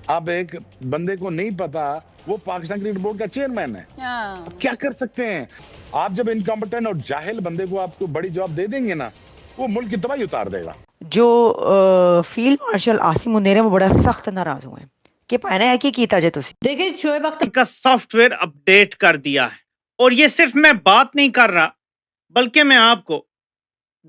अब एक बंदे को नहीं पता वो पाकिस्तान क्रिकेट बोर्ड का चेयरमैन है, अब क्या कर सकते हैं? आप जब इनकॉम्पिटेंट और जाहिल बंदे को आपको बड़ी जॉब दे देंगे ना, वो मुल्क की तबाही उतार देगा। जो फील्ड मार्शल आसिम मुनीर है वो बड़ा सख्त नाराज हुए हैं कि पाना है कि कीता जे तुसी। देखिए शोएब अख्तर का सॉफ्टवेयर अपडेट कर दिया है और ये सिर्फ मैं बात नहीं कर रहा बल्कि मैं आपको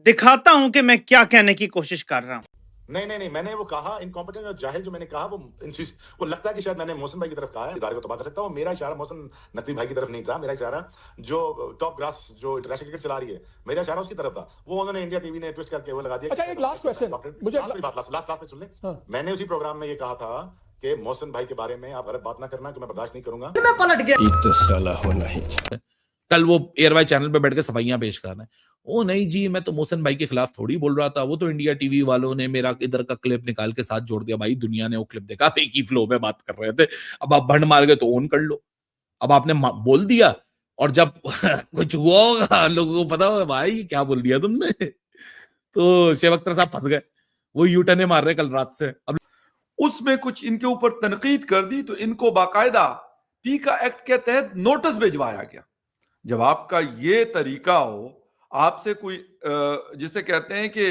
दिखाता हूं कि मैं क्या कहने की कोशिश कर रहा हूं। नहीं, मैंने वो कहा इनकॉम्पिटेंट और जाहिल जो मैंने कहा वो लगता है कि शायद मैंने मोहसिन भाई की तरफ कहा है, इदारे को तबाह कर सकता हूं। मेरा इशारा मोहसिन नकवी भाई की तरफ नहीं था, मेरा इशारा जो टॉप ग्रास जो इंटरनेशनल क्रिकेट चला रही है, मेरा इशारा उसकी तरफ था। वो उन्होंने इंडिया टीवी ने ट्विस्ट करके वो लगा दिया। अच्छा, एक लास्ट क्वेश्चन मुझे लास्ट में सुन ले। मैंने उसी प्रोग्राम में ये कहा था कि मोहसिन भाई के बारे में आप गलत बात ना करना, कि मैं बर्दाश्त नहीं करूंगा। मैं पलट गया। तो साला होना ही। कल वो एयरवाई चैनल पे बैठ के सफाइयां पेश कर रहे हैं, ओ नहीं जी मैं तो मोहसिन भाई के खिलाफ थोड़ी बोल रहा था, वो तो इंडिया टीवी वालों ने मेरा इधर का क्लिप निकाल के साथ जोड़ दिया। भाई दुनिया ने वो क्लिप देखा, एक ही फ्लो में बात कर रहे थे। अब आप भंड मार गए तो ऑन कर लो। अब आपने बोल दिया और जब कुछ हुआ होगा लोगों को पता होगा भाई क्या बोल दिया तुमने। तो शोएब अख्तर साहब फंस गए, वो यूटर्न मार रहे कल रात से। अब उसमें कुछ इनके ऊपर तनकीद कर दी तो इनको बाकायदा पीका एक्ट के तहत नोटिस भिजवाया गया। जब आपका ये तरीका हो, आपसे कोई जिसे कहते हैं कि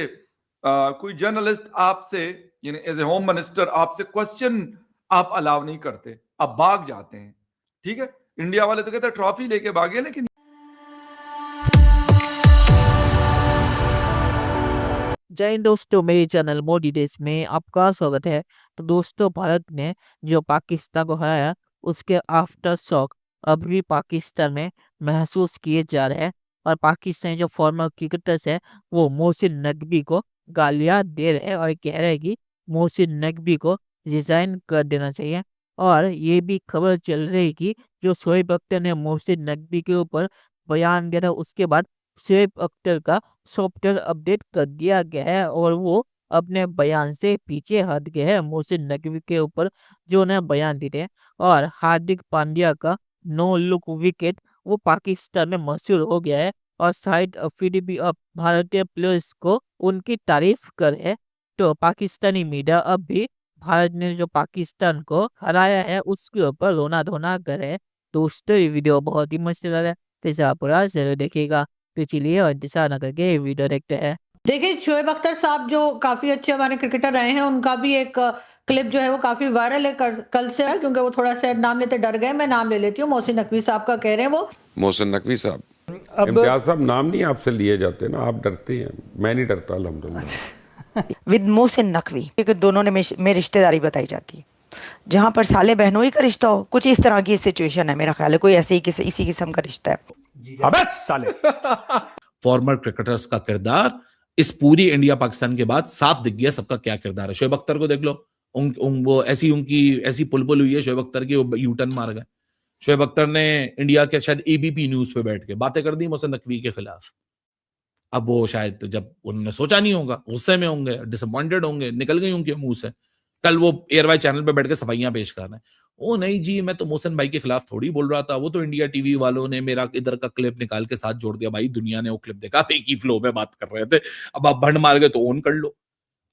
कोई जर्नलिस्ट आपसे यानी एज ए होम मिनिस्टर आपसे क्वेश्चन आप अलाउ नहीं करते, आप भाग जाते हैं। ठीक है, इंडिया वाले तो कहते हैं ट्रॉफी लेके भागे, लेकिन जय हिंद दोस्तों, मेरे चैनल मोदी देश में आपका स्वागत है। तो दोस्तों, भारत ने जो पाकिस्तान को हराया उसके आफ्टर शॉक अभी भी पाकिस्तान में महसूस किए जा रहे हैं और पाकिस्तानी जो फॉर्मर क्रिकेटर्स है वो मोहसिन नकवी को गालियां दे रहे हैं और कह रहे हैं कि मोहसिन नकवी को रिजाइन कर देना चाहिए। और ये भी खबर चल रही है कि जो शोएब अख्तर ने मोहसिन नकवी के ऊपर बयान दिया था उसके बाद शोएब अख्तर का सॉफ्टवेयर अपडेट कर दिया गया है और वो अपने बयान से पीछे हट गए हैं मोहसिन नकवी के ऊपर जो उन्हें बयान दिए थे। और हार्दिक पांड्या का नो लुक विकेट वो पाकिस्तान में मशहूर हो गया है और शायद अफरीदी भी अब भारतीय प्लेयर्स को उनकी तारीफ करे। तो पाकिस्तानी मीडिया अब भी भारत ने जो पाकिस्तान को हराया है उसके ऊपर रोना धोना करे। दोस्तों, ये वीडियो बहुत ही मजेदार है, तो इसे आप पूरा जरूर देखिएगा। तो चलिए और इंतजार न करके वीडियो देखते हैं। देखिए शोएब अख्तर साहब जो काफी अच्छे हमारे क्रिकेटर रहे हैं, उनका भी एक क्लिप जो है वो काफी वायरल है कल से है, क्योंकि वो थोड़ा सा नाम लेते डर गए। मैं नाम ले लेती हूँ, मोहसिन नकवी साहब का कह रहे हैं वो। मोहसिन नकवी साहब, इम्तियाज साहब नाम नहीं आपसे लिए जाते ना, आप डरते हैं, मैं नहीं डरता अल्हम्दुलिल्लाह। विद मोहसिन नकवी क्योंकि दोनों ने में रिश्तेदारी बताई जाती है, जहां पर साले बहनों का रिश्ता हो। कुछ इस तरह की सिचुएशन है, मेरा ख्याल है कोई ऐसे ही इसी किस्म का रिश्ता है। अबे साले फॉर्मर क्रिकेटर्स का किरदार इस पूरी इंडिया पाकिस्तान के बाद साफ दिख गया सबका क्या किरदार है। शोएब अख्तर को देख लो, वो उनकी ऐसी पुलपुल हुई है शोएब अख्तर की, वो यूटर्न मार गए। शोएब अख्तर ने इंडिया के शायद एबीपी न्यूज पे बैठ के बातें कर दी मोहसिन नकवी के खिलाफ। अब वो शायद जब उन्होंने सोचा नहीं होगा, गुस्से में होंगे, डिसअपॉइंटेड होंगे, निकल गई उनके मुंह से। कल वो एयरवाई चैनल पे बैठ के सफाइयां पेश कर रहे हैं, ओ नहीं जी मैं तो मोहसिन भाई के खिलाफ थोड़ी बोल रहा था, वो तो इंडिया टीवी वालों ने मेरा इधर का क्लिप निकाल के साथ जोड़ दिया। भाई दुनिया ने वो क्लिप देखा, एक ही फ्लो में बात कर रहे थे। अब आप भंड मार गए तो ऑन कर लो।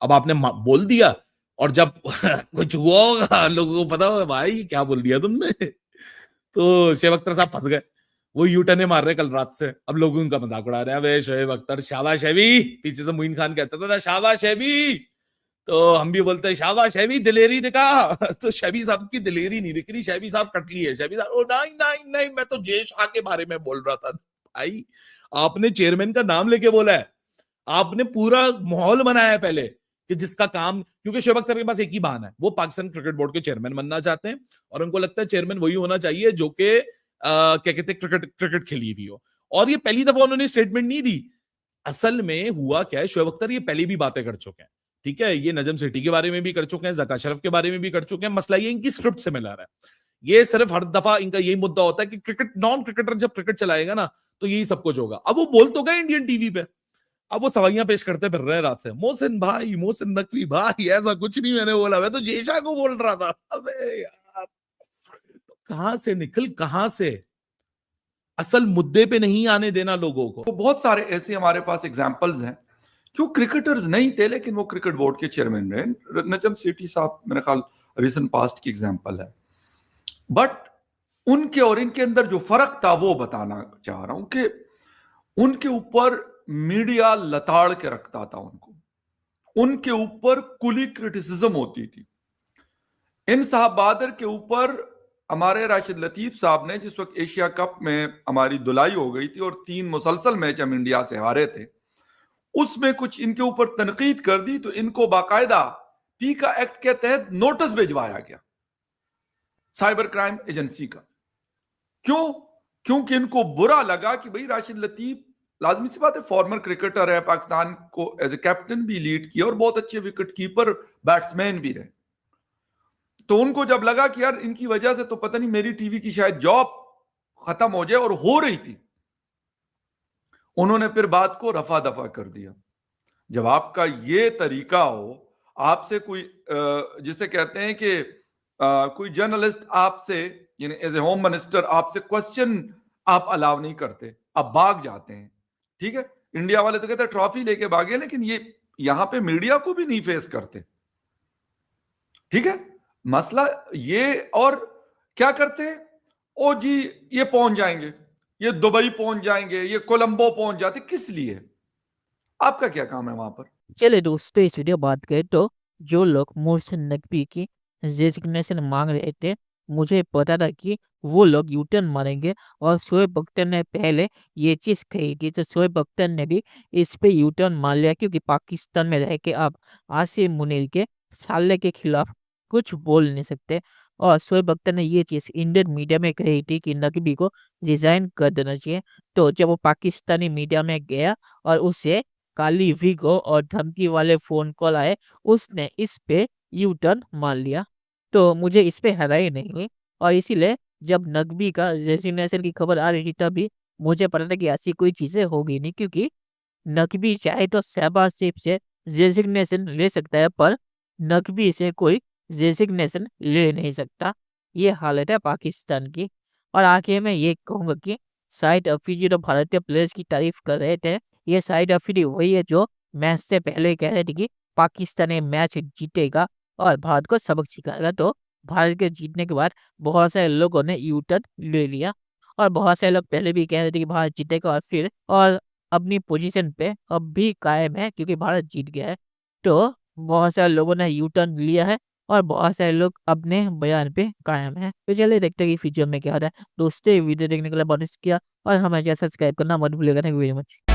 अब आपने बोल दिया और जब कुछ हुआ होगा लोगों को पता होगा भाई क्या बोल दिया तुमने। तो शोएब अख्तर साहब फंस गए, वो यूटर्न मार रहे कल रात से। अब लोग उनका मजाक उड़ा रहे हैं, अबे शोएब अख्तर शाबाश हैवी। पीछे से मुइन खान कहता था ना शाबाश हैवी, तो हम भी बोलते हैं शाबाश हैवी, दिलेरी दिखा। तो शैबी साहब की दिलेरी नहीं दिख रही, शैबी साहब कटली है। शैबी साहब, ओ नहीं मैं तो जय शाह के बारे में बोल रहा था। भाई आपने चेयरमैन का नाम लेके बोला है, आपने पूरा माहौल बनाया है पहले कि जिसका काम, क्योंकि शोएब अख्तर के पास एक ही बहाना है, वो पाकिस्तान क्रिकेट बोर्ड के चेयरमैन बनना चाहते हैं और उनको लगता है चेयरमैन वही होना चाहिए जो कि क्या कहते हैं क्रिकेट खेली हुई हो। और ये पहली दफा उन्होंने स्टेटमेंट नहीं दी। असल में हुआ क्या है, शोएब अख्तर ये पहले भी बातें कर चुके हैं, ठीक है, ये नजम सेठी के बारे में भी कर चुके हैं, ज़का अशरफ के बारे में भी कर चुके हैं। मसला ये इनकी स्क्रिप्ट से मिला रहा है। ये सिर्फ हर दफा इनका यही मुद्दा होता है कि क्रिकेट नॉन क्रिकेटर जब क्रिकेट चलाएगा ना तो यही सब कुछ होगा। अब वो बोल तो गए इंडियन टीवी पे, अब वो सवाइयां पेश करते फिर रहे रात से, मोहसिन भाई, मोहसिन नकवी भाई, ऐसा कुछ नहीं मैंने बोला, मैं तो जेशा को बोल रहा था। अबे यार, तो कहां से निकल, कहां से असल मुद्दे पे नहीं आने देना लोगों को। तो बहुत सारे ऐसे हमारे पास एग्जाम्पल्स हैं जो क्रिकेटर्स नहीं थे लेकिन वो क्रिकेट बोर्ड के चेयरमैन रहे। नजम सेठी साहब मेरे ख्याल रिसेंट पास्ट की एग्जांपल है। बट उनके और इनके अंदर जो फर्क था वो बताना चाह रहा हूं कि उनके ऊपर मीडिया लताड़ के रखता था उनको, उनके ऊपर कुली क्रिटिसिज्म होती थी। इन साहब बहादुर के ऊपर हमारे राशिद लतीफ साहब ने, जिस वक्त एशिया कप में हमारी धुलाई हो गई थी और 3 मुसलसल मैच हम इंडिया से हारे थे, उसमें कुछ इनके ऊपर तनकीद कर दी तो इनको बाकायदा पीका एक्ट के तहत नोटिस भिजवाया गया साइबर क्राइम एजेंसी का। क्यों? क्योंकि इनको बुरा लगा कि भाई राशिद लतीफ लाजमी सी बात है, फॉर्मर क्रिकेटर है, पाकिस्तान को एज ए कैप्टन भी लीड किया और बहुत अच्छे विकेट कीपर बैट्समैन भी रहे। तो उनको जब लगा कि यार इनकी वजह से तो पता नहीं मेरी टीवी की शायद जॉब खत्म हो जाए, और हो रही थी, उन्होंने फिर बात को रफा दफा कर दिया। जब आपका ये तरीका हो, आपसे कोई जिसे कहते हैं कि कोई जर्नलिस्ट आपसे यानी एज ए होम मिनिस्टर आपसे क्वेश्चन आप अलाउ नहीं करते, आप भाग जाते हैं। ठीक है, इंडिया वाले तो कहते हैं ट्रॉफी लेके भागे, लेकिन ये यहां पे मीडिया को भी नहीं फेस करते। ठीक है, मसला ये। और क्या करते हैं, ओ जी ये पहुंच जाएंगे, ये दुबई पहुंच जाएंगे, ये कोलंबो पहुंच जाते, किस लिए? आपका क्या काम है वहां पर? चलिए दोस्तों, इस वीडियो बात करें तो जो लोग मोहसिन नकवी की रेजिग्नेशन मांग रहे थे, मुझे पता था कि वो लोग यू टर्न मारेंगे, और शोएब अख्तर ने पहले ये चीज़ कही थी, तो शोएब अख्तर ने भी इस पे यू टर्न मार लिया, क्योंकि पाकिस्तान में रह के आप आसिम मुनीर के साले के खिलाफ कुछ बोल नहीं सकते। और शोएब अख्तर ने ये चीज़ इंडियन मीडिया में कही थी कि नकवी को रिजाइन कर देना चाहिए। तो जब वो पाकिस्तानी मीडिया में गया और उसे काली विगो और धमकी वाले फोन कॉल आए, उसने इस पे यू टर्न मार लिया। तो मुझे इस पे हैरानी नहीं हुई, और इसीलिए जब नकवी का रेजिग्नेशन की खबर आ रही थी तभी मुझे पता था कि ऐसी कोई चीज़ें होगी नहीं, क्योंकि नकवी चाहे तो शहबाज शरीफ से रेजिग्नेशन ले सकता है, पर नकवी से कोई रेजिग्नेशन ले नहीं सकता। ये हालत है पाकिस्तान की। और आखिर में ये कहूँगा कि शाहिद अफरीदी जो भारतीय प्लेयर्स की तारीफ कर रहे थे, ये शाहिद अफरीदी वही है जो मैच से पहले कह रहे थे कि पाकिस्तान ये मैच जीतेगा और भारत को सबक सिखाएगा। तो भारत के जीतने के बाद बहुत सारे लोगों ने यू टर्न ले लिया, और बहुत सारे लोग पहले भी कह रहे थे कि भारत जीतेगा, और अपनी पोजीशन पे अब भी कायम है, क्योंकि भारत जीत गया है। तो बहुत सारे लोगों ने यू टर्न लिया है, और बहुत सारे लोग अपने बयान पे कायम है। तो चलिए देखते हैं कि फ्यूचर में क्या होता है। दोस्तों, वीडियो देखने के लिए बहुत शुक्रिया, और हमें सब्सक्राइब करना मत भूलिएगा। Thank you very much.